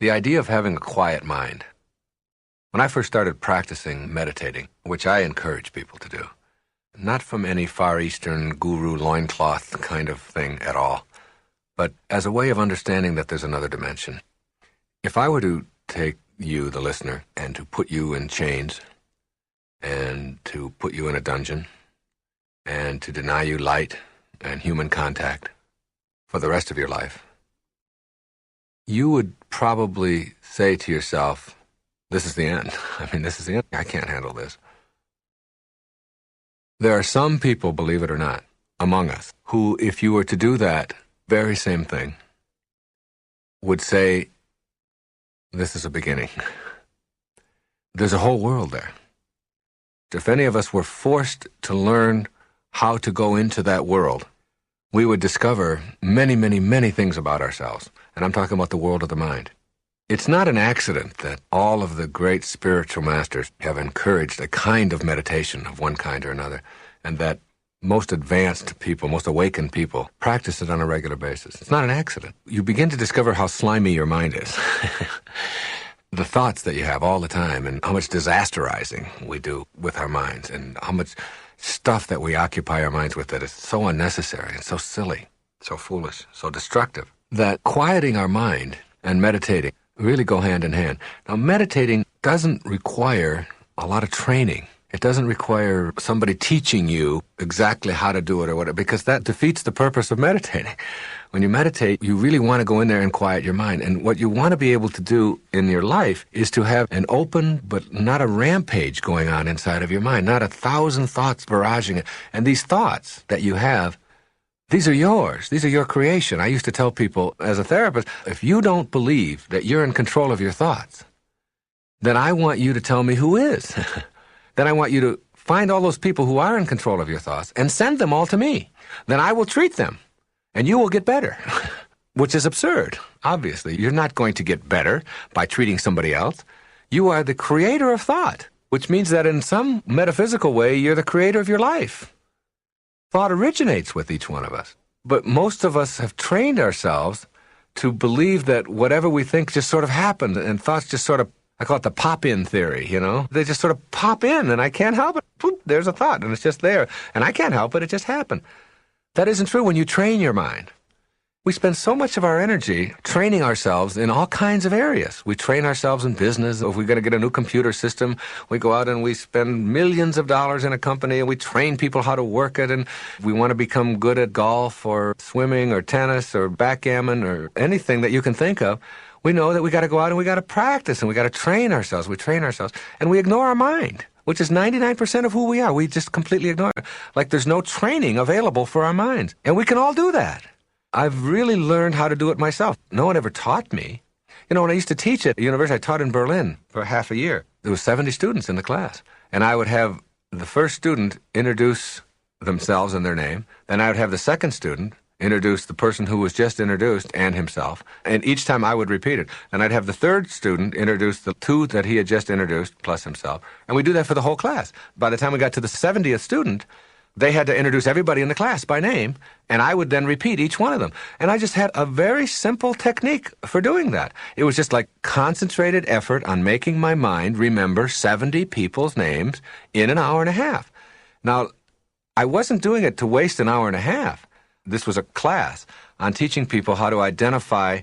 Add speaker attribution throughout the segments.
Speaker 1: The idea of having a quiet mind. When I first started practicing meditating, which I encourage people to do, not from any Far Eastern guru loincloth kind of thing at all, but as a way of understanding that there's another dimension. If I were to take you, the listener, and to put you in chains, and to put you in a dungeon, and to deny you light and human contact for the rest of your life, you would probably say to yourself, this is the end. This is the end. I can't handle this. There are some people, believe it or not, among us, who, if you were to do that very same thing, would say, this is a beginning. There's a whole world there. If any of us were forced to learn how to go into that world, we would discover many, many, many things about ourselves. And I'm talking about the world of the mind. It's not an accident that all of the great spiritual masters have encouraged a kind of meditation of one kind or another, and that most advanced people, most awakened people, practice it on a regular basis. It's not an accident. You begin to discover how slimy your mind is. The thoughts that you have all the time, and how much disasterizing we do with our minds, and how much stuff that we occupy our minds with that is so unnecessary and so silly, so foolish, so destructive, that quieting our mind and meditating really go hand in hand. Now, meditating doesn't require a lot of training. It doesn't require somebody teaching you exactly how to do it or whatever, because that defeats the purpose of meditating. When you meditate, you really want to go in there and quiet your mind. And what you want to be able to do in your life is to have an open, but not a rampage going on inside of your mind, not 1,000 thoughts barraging it. And these thoughts that you have, these are yours. These are your creation. I used to tell people as a therapist, if you don't believe that you're in control of your thoughts, then I want you to tell me who is. Then I want you to find all those people who are in control of your thoughts and send them all to me. Then I will treat them, and you will get better, which is absurd. Obviously, you're not going to get better by treating somebody else. You are the creator of thought, which means that in some metaphysical way, you're the creator of your life. Thought originates with each one of us. But most of us have trained ourselves to believe that whatever we think just sort of happened, and thoughts just sort of, I call it the pop-in theory, They just sort of pop in, and I can't help it. Boop, there's a thought, and it's just there. And I can't help it, it just happened. That isn't true when you train your mind. We spend so much of our energy training ourselves in all kinds of areas. We train ourselves in business. If we're going to get a new computer system, we go out and we spend millions of dollars in a company, and we train people how to work it. And if we want to become good at golf or swimming or tennis or backgammon or anything that you can think of, we know that we got to go out and we got to practice and we got to train ourselves. We train ourselves, and we ignore our mind, which is 99% of who we are. We just completely ignore it. Like there's no training available for our minds. And we can all do that. I've really learned how to do it myself. No one ever taught me. When I used to teach at a university, I taught in Berlin for half a year. There was 70 students in the class. And I would have the first student introduce themselves and their name. Then I would have the second student introduce the person who was just introduced and himself. And each time I would repeat it. And I'd have the third student introduce the two that he had just introduced plus himself. And we do that for the whole class. By the time we got to the 70th student, they had to introduce everybody in the class by name, and I would then repeat each one of them. And I just had a very simple technique for doing that. It was just like concentrated effort on making my mind remember 70 people's names in an hour and a half. Now, I wasn't doing it to waste an hour and a half. This was a class on teaching people how to identify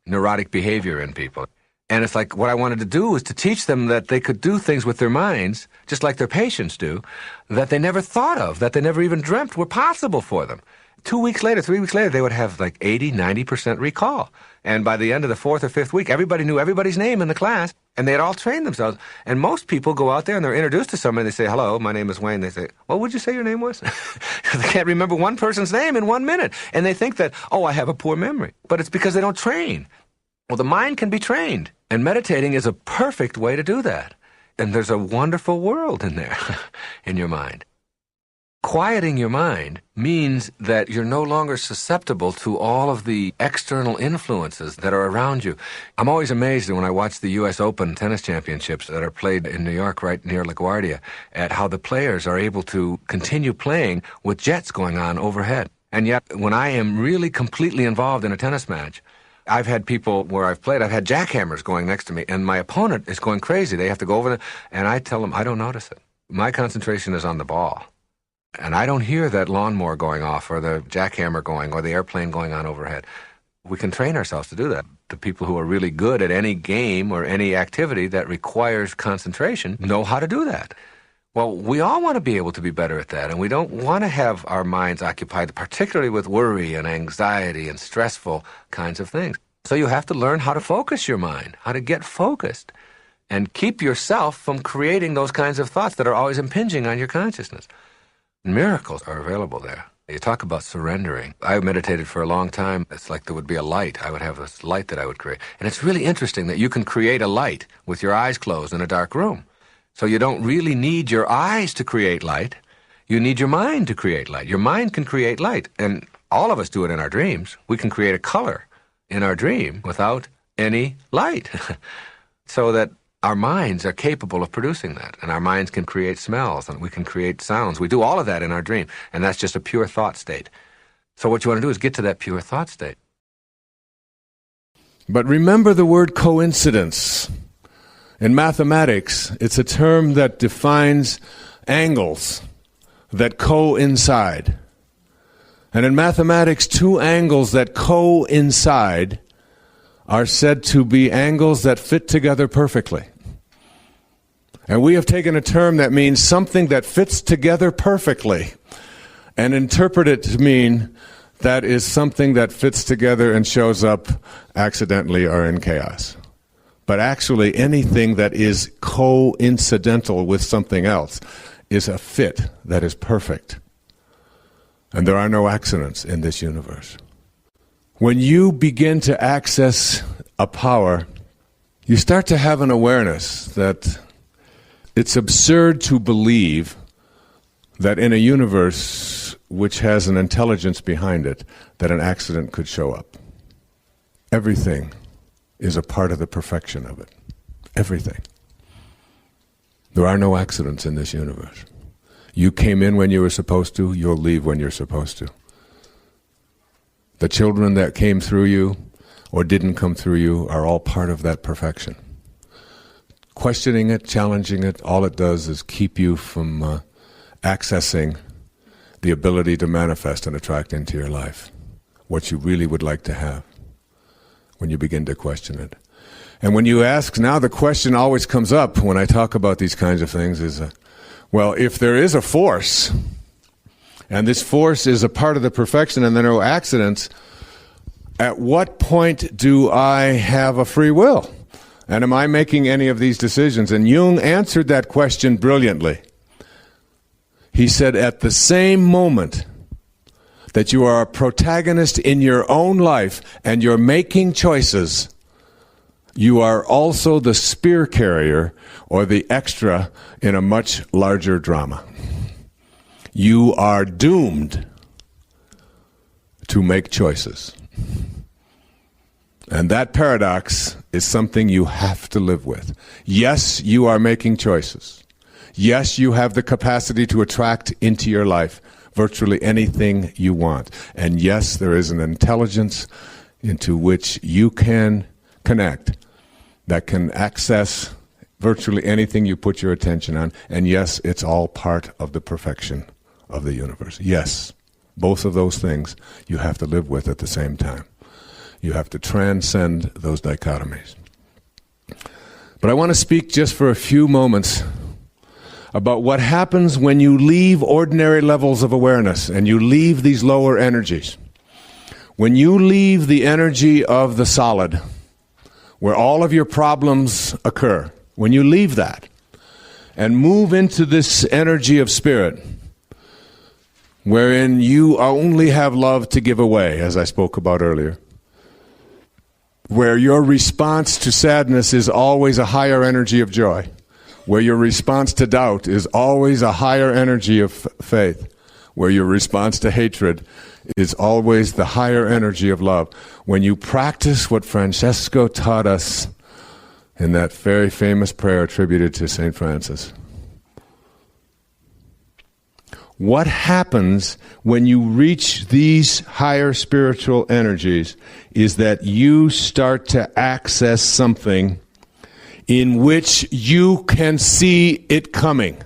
Speaker 1: neurotic behavior in people. And it's like what I wanted to do was to teach them that they could do things with their minds, just like their patients do, that they never thought of, that they never even dreamt were possible for them. 2 weeks later, 3 weeks later, they would have like 80, 90% recall. And by the end of the fourth or fifth week, everybody knew everybody's name in the class, and they had all trained themselves. And most people go out there and they're introduced to somebody, and they say, hello, my name is Wayne. They say, what would you say your name was? They can't remember one person's name in 1 minute. And they think that, I have a poor memory. But it's because they don't train. Well, the mind can be trained, and meditating is a perfect way to do that. And there's a wonderful world in there, in your mind. Quieting your mind means that you're no longer susceptible to all of the external influences that are around you. I'm always amazed when I watch the U.S. Open tennis championships that are played in New York right near LaGuardia at how the players are able to continue playing with jets going on overhead. And yet, when I am really completely involved in a tennis match, I've had people where I've played, I've had jackhammers going next to me, and my opponent is going crazy. They have to go over there, and I tell them, I don't notice it. My concentration is on the ball. And I don't hear that lawnmower going off, or the jackhammer going, or the airplane going on overhead. We can train ourselves to do that. The people who are really good at any game or any activity that requires concentration know how to do that. Well, we all want to be able to be better at that, and we don't want to have our minds occupied, particularly with worry and anxiety and stressful kinds of things. So you have to learn how to focus your mind, how to get focused, and keep yourself from creating those kinds of thoughts that are always impinging on your consciousness. Miracles are available there. You talk about surrendering. I meditated for a long time. It's like there would be a light. I would have this light that I would create. And it's really interesting that you can create a light with your eyes closed in a dark room. So you don't really need your eyes to create light. You need your mind to create light. Your mind can create light. And all of us do it in our dreams. We can create a color in our dream without any light. So that our minds are capable of producing that. And our minds can create smells, and we can create sounds. We do all of that in our dream. And that's just a pure thought state. So what you want to do is get to that pure thought state.
Speaker 2: But remember the word coincidence. In mathematics, it's a term that defines angles that coincide. And in mathematics, two angles that coincide are said to be angles that fit together perfectly. And we have taken a term that means something that fits together perfectly and interpret it to mean that is something that fits together and shows up accidentally or in chaos. But actually, anything that is coincidental with something else is a fit that is perfect. And there are no accidents in this universe. When you begin to access a power, you start to have an awareness that it's absurd to believe that in a universe which has an intelligence behind it, that an accident could show up. Everything is a part of the perfection of it. Everything. There are no accidents in this universe. You came in when you were supposed to, you'll leave when you're supposed to. The children that came through you or didn't come through you are all part of that perfection. Questioning it, challenging it, all it does is keep you from accessing the ability to manifest and attract into your life what you really would like to have. When you begin to question it. And when you ask, now the question always comes up when I talk about these kinds of things is, well, if there is a force, and this force is a part of the perfection and there are no accidents, at what point do I have a free will? And am I making any of these decisions? And Jung answered that question brilliantly. He said, at the same moment that you are a protagonist in your own life and you're making choices, you are also the spear carrier or the extra in a much larger drama. You are doomed to make choices. And that paradox is something you have to live with. Yes, you are making choices. Yes, you have the capacity to attract into your life virtually anything you want. And yes, there is an intelligence into which you can connect that can access virtually anything you put your attention on. And yes, it's all part of the perfection of the universe. Yes, both of those things you have to live with at the same time. You have to transcend those dichotomies. But I want to speak just for a few moments about what happens when you leave ordinary levels of awareness and you leave these lower energies. When you leave the energy of the solid, where all of your problems occur, when you leave that and move into this energy of spirit, wherein you only have love to give away, as I spoke about earlier, where your response to sadness is always a higher energy of joy, where your response to doubt is always a higher energy of faith, where your response to hatred is always the higher energy of love. When you practice what Francesco taught us in that very famous prayer attributed to St. Francis, What happens when you reach these higher spiritual energies is that you start to access something in which you can see it coming.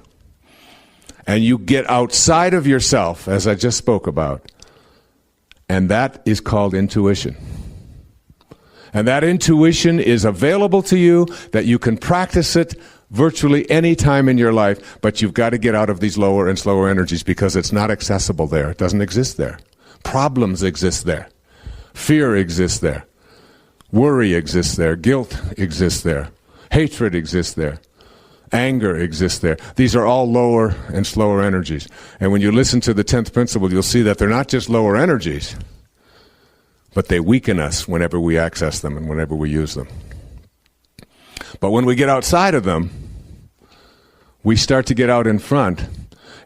Speaker 2: And you get outside of yourself, as I just spoke about. And that is called intuition. And that intuition is available to you, that you can practice it virtually any time in your life, but you've got to get out of these lower and slower energies because it's not accessible there. It doesn't exist there. Problems exist there. Fear exists there. Worry exists there. Guilt exists there. Hatred exists there. Anger exists there. These are all lower and slower energies. And when you listen to the 10th principle, you'll see that they're not just lower energies, but they weaken us whenever we access them and whenever we use them. But when we get outside of them, we start to get out in front.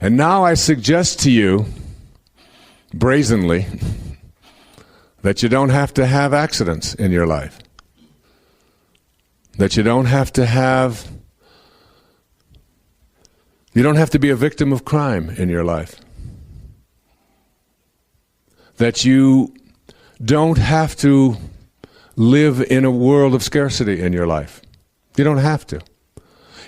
Speaker 2: And now I suggest to you, brazenly, that you don't have to have accidents in your life. That you don't have to be a victim of crime in your life. That you don't have to live in a world of scarcity in your life. You don't have to.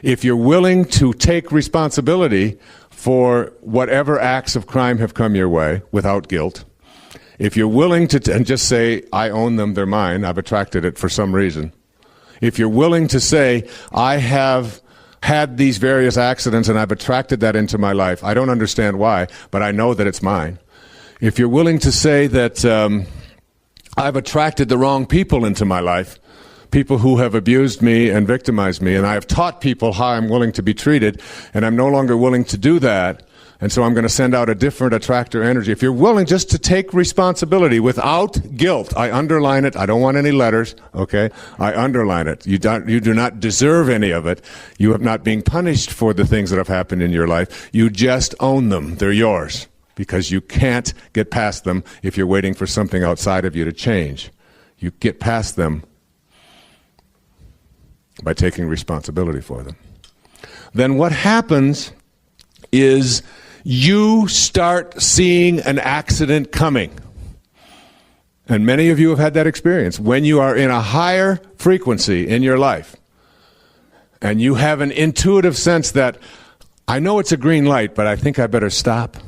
Speaker 2: If you're willing to take responsibility for whatever acts of crime have come your way without guilt, if you're willing to, and just say, I own them, they're mine, I've attracted it for some reason. If you're willing to say, I have had these various accidents and I've attracted that into my life, I don't understand why, but I know that it's mine. If you're willing to say that I've attracted the wrong people into my life, people who have abused me and victimized me, and I have taught people how I'm willing to be treated, and I'm no longer willing to do that, and so I'm going to send out a different attractor energy. If you're willing just to take responsibility without guilt, I underline it, I don't want any letters, okay? I underline it. You do not deserve any of it. You have not been punished for the things that have happened in your life. You just own them. They're yours, because you can't get past them if you're waiting for something outside of you to change. You get past them by taking responsibility for them. Then what happens is you start seeing an accident coming. And many of you have had that experience. When you are in a higher frequency in your life, and you have an intuitive sense that, I know it's a green light, but I think I better stop.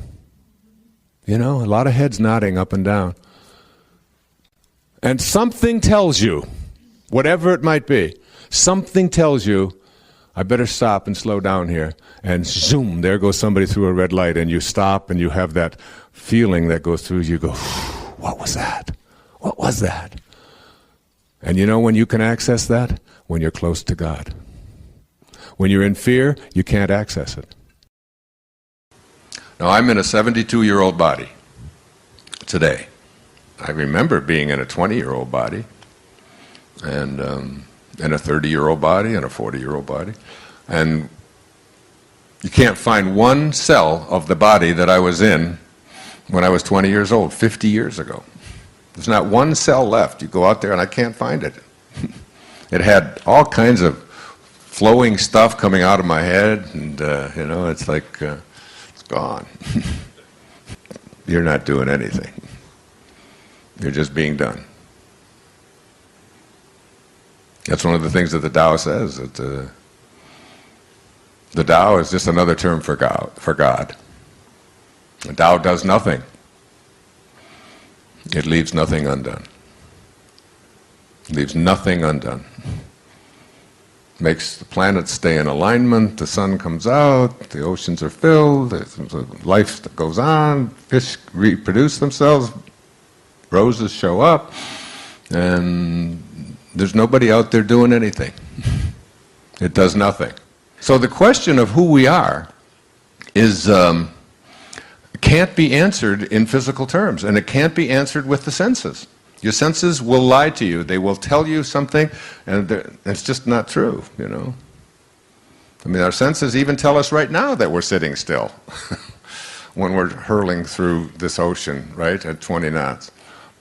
Speaker 2: You know, a lot of heads nodding up and down. And something tells you, whatever it might be, something tells you, I better stop and slow down here. And zoom, there goes somebody through a red light, and you stop and you have that feeling that goes through you. Go, what was that? What was that? And you know when you can access that? When you're close to God. When you're in fear, you can't access it. Now, I'm in a 72-year-old body today. I remember being in a 20-year-old body, and a 30-year-old body, and a 40-year-old body. And you can't find one cell of the body that I was in when I was 20 years old, 50 years ago. There's not one cell left. You go out there and I can't find it. It had all kinds of flowing stuff coming out of my head, and you know, it's like it's gone. You're not doing anything. You're just being done. That's one of the things that the Tao says, that the Tao is just another term for God. The Tao does nothing. It leaves nothing undone. It leaves nothing undone. Makes the planets stay in alignment, the sun comes out, the oceans are filled, life goes on, fish reproduce themselves, roses show up, and there's nobody out there doing anything. It does nothing. So the question of who we are is can't be answered in physical terms, and it can't be answered with the senses. Your senses will lie to you. They will tell you something, and it's just not true, you know. I mean, our senses even tell us right now that we're sitting still when we're hurling through this ocean, right, at 20 knots.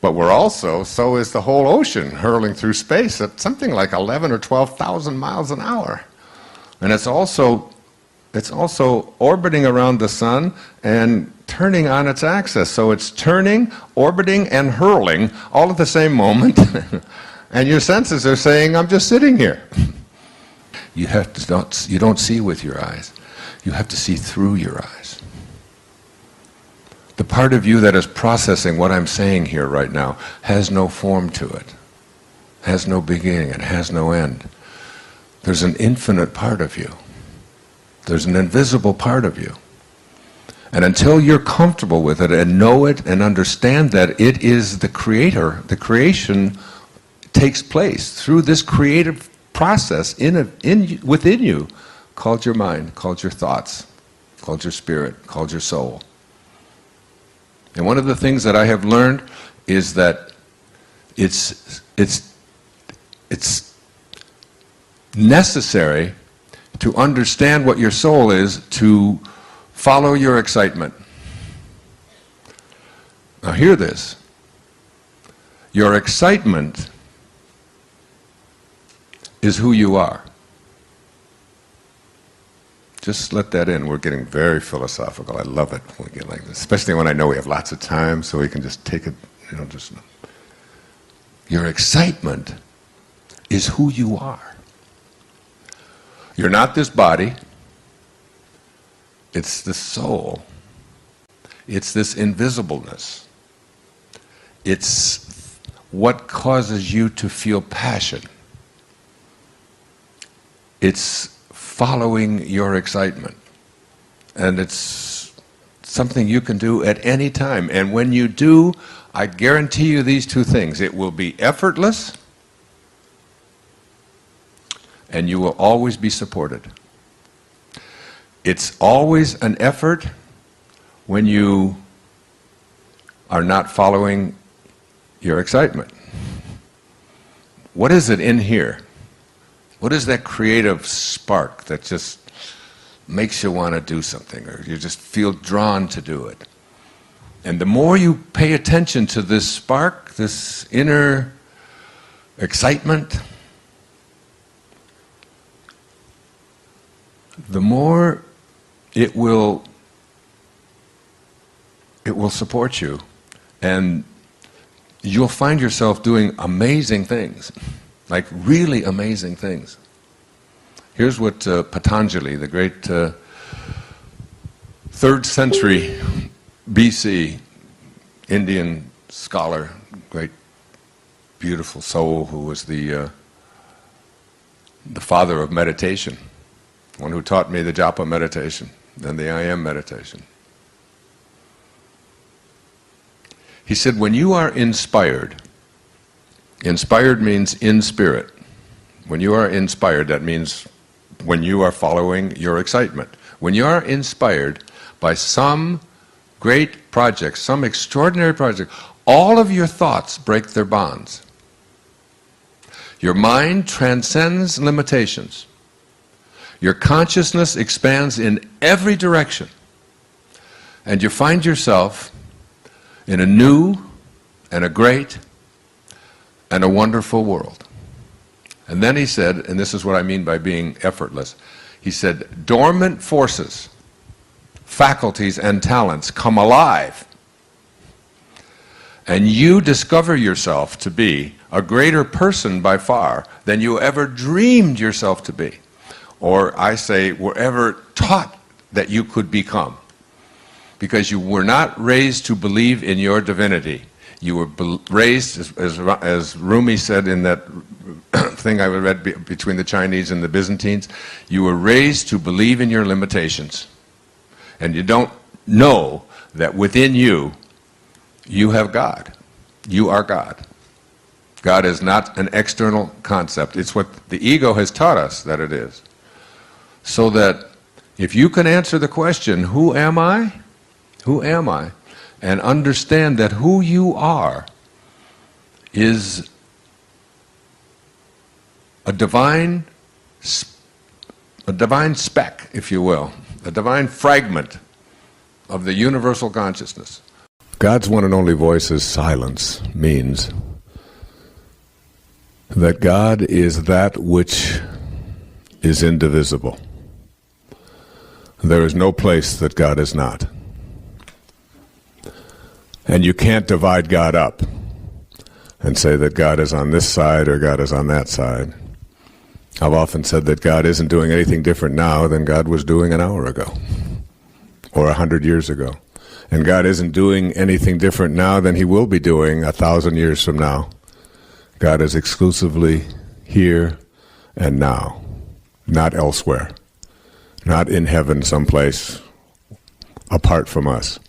Speaker 2: But we're also, so is the whole ocean hurling through space at something like 11 or 12,000 miles an hour. And it's also it's also orbiting around the sun and turning on its axis. So it's turning, orbiting, and hurling all at the same moment. And your senses are saying, I'm just sitting here. You don't see with your eyes. You have to see through your eyes. The part of you that is processing what I'm saying here right now has no form to it, has no beginning, it has no end. There's an infinite part of you. There's an invisible part of you. And until you're comfortable with it and know it and understand that it is the creator, the creation takes place through this creative process within you, called your mind, called your thoughts, called your spirit, called your soul. And one of the things that I have learned is that it's necessary to understand what your soul is to follow your excitement. Now hear this. Your excitement is who you are. Just let that in. We're getting very philosophical. I love it when we get like this, especially when I know we have lots of time, so we can just take it, just... Your excitement is who you are. You're not this body. It's the soul. It's this invisibleness. It's what causes you to feel passion. It's following your excitement. And it's something you can do at any time. And when you do, I guarantee you these two things. It will be effortless, and you will always be supported. It's always an effort when you are not following your excitement. What is it in here? What is that creative spark that just makes you want to do something, or you just feel drawn to do it? And the more you pay attention to this spark, this inner excitement, the more it will support you, and you'll find yourself doing amazing things, like really amazing things. Here's what Patanjali, the great 3rd century BC Indian scholar, great beautiful soul who was the father of meditation, one who taught me the japa meditation and the I am meditation. He said, when you are inspired, inspired means in spirit. When you are inspired, that means when you are following your excitement. When you are inspired by some great project, some extraordinary project, all of your thoughts break their bonds. Your mind transcends limitations. Your consciousness expands in every direction. And you find yourself in a new and a great and a wonderful world. And then he said, and this is what I mean by being effortless, he said, dormant forces, faculties and talents come alive, and you discover yourself to be a greater person by far than you ever dreamed yourself to be, or I say were ever taught that you could become, because you were not raised to believe in your divinity. You were raised, as Rumi said in that thing I read between the Chinese and the Byzantines, you were raised to believe in your limitations. And you don't know that within you, you have God. You are God. God is not an external concept. It's what the ego has taught us that it is. So that if you can answer the question, who am I? Who am I? And understand that who you are is a divine speck, if you will, a divine fragment of the universal consciousness. God's one and only voice's silence means that God is that which is indivisible. There is no place that God is not. And you can't divide God up and say that God is on this side or God is on that side. I've often said that God isn't doing anything different now than God was doing an hour ago or 100 years ago. And God isn't doing anything different now than he will be doing 1,000 years from now. God is exclusively here and now, not elsewhere, not in heaven someplace apart from us,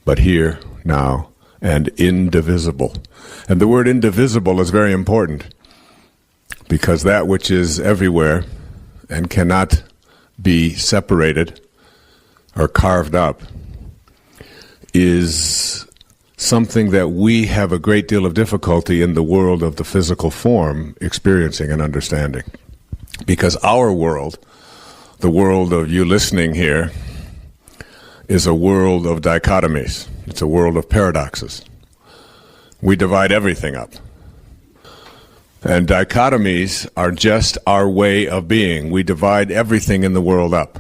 Speaker 2: but here, now, and indivisible. And the word indivisible is very important, because that which is everywhere and cannot be separated or carved up is something that we have a great deal of difficulty in the world of the physical form experiencing and understanding. Because our world, the world of you listening here, is a world of dichotomies. It's a world of paradoxes. We divide everything up. And dichotomies are just our way of being. We divide everything in the world up.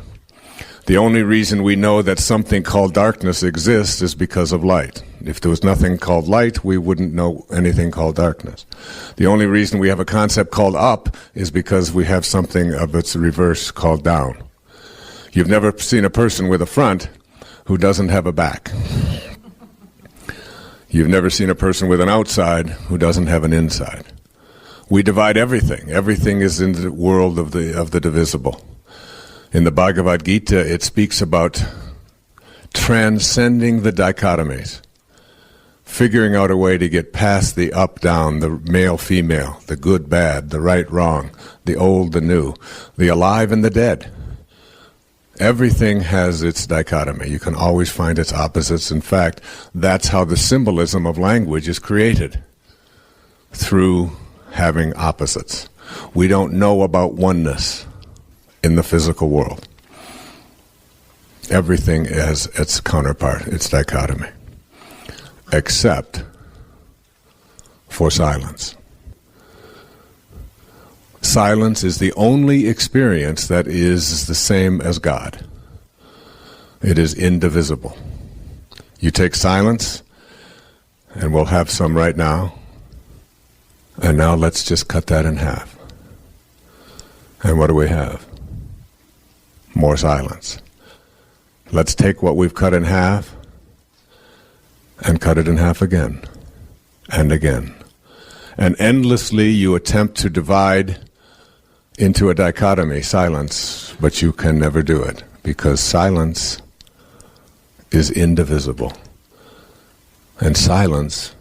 Speaker 2: The only reason we know that something called darkness exists is because of light. If there was nothing called light, we wouldn't know anything called darkness. The only reason we have a concept called up is because we have something of its reverse called down. You've never seen a person with a front who doesn't have a back. You've never seen a person with an outside who doesn't have an inside. We divide everything. Everything is in the world of the divisible. In the Bhagavad Gita, it speaks about transcending the dichotomies, figuring out a way to get past the up-down, the male-female, the good-bad, the right-wrong, the old, the new, the alive and the dead. Everything has its dichotomy. You can always find its opposites. In fact, that's how the symbolism of language is created, through having opposites. We don't know about oneness in the physical world. Everything has its counterpart, its dichotomy, except for silence. Silence is the only experience that is the same as God. It is indivisible. You take silence, and we'll have some right now, and now let's just cut that in half. And what do we have? More silence. Let's take what we've cut in half and cut it in half again and again. And endlessly you attempt to divide into a dichotomy, silence, but you can never do it, because silence is indivisible. And silence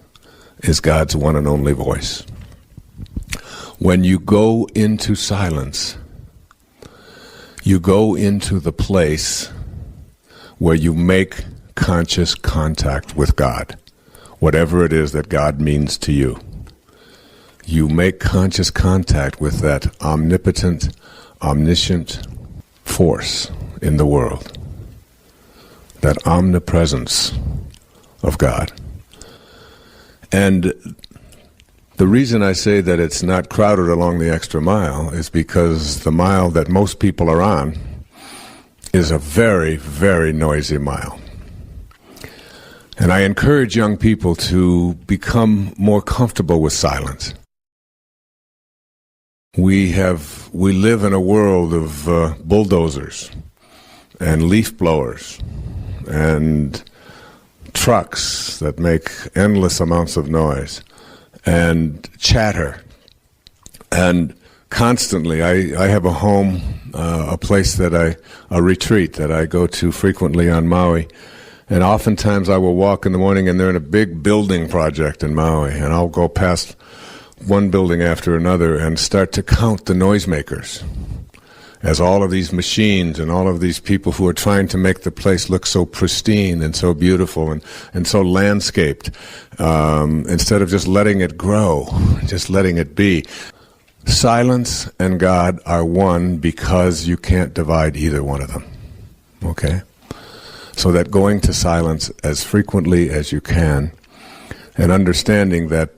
Speaker 2: is God's one and only voice. When you go into silence, you go into the place where you make conscious contact with God, whatever it is that God means to you. You make conscious contact with that omnipotent, omniscient force in the world, that omnipresence of God. And the reason I say that it's not crowded along the extra mile is because the mile that most people are on is a very, very noisy mile. And I encourage young people to become more comfortable with silence. We live in a world of bulldozers and leaf blowers and trucks that make endless amounts of noise and chatter. And constantly, I have a home, a place a retreat that I go to frequently on Maui. And oftentimes I will walk in the morning and they're in a big building project in Maui. And I'll go past one building after another and start to count the noisemakers, as all of these machines and all of these people who are trying to make the place look so pristine and so beautiful and so landscaped, instead of just letting it grow, just letting it be. Silence and God are one because you can't divide either one of them. Okay? So that going to silence as frequently as you can, and understanding that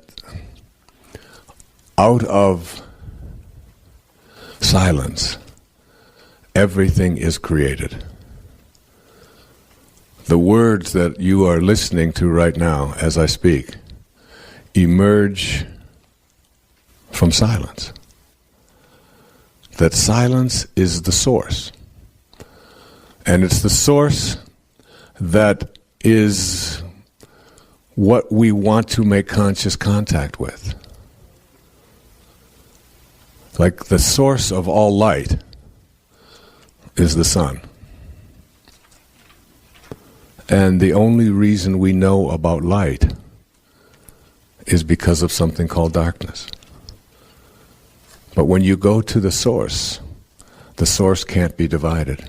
Speaker 2: out of silence, everything is created. the words that you are listening to right now as I speak emerge from silence. That silence is the source. And it's the source that is what we want to make conscious contact with. Like the source of all light is the sun. And the only reason we know about light is because of something called darkness. But when you go to the source can't be divided.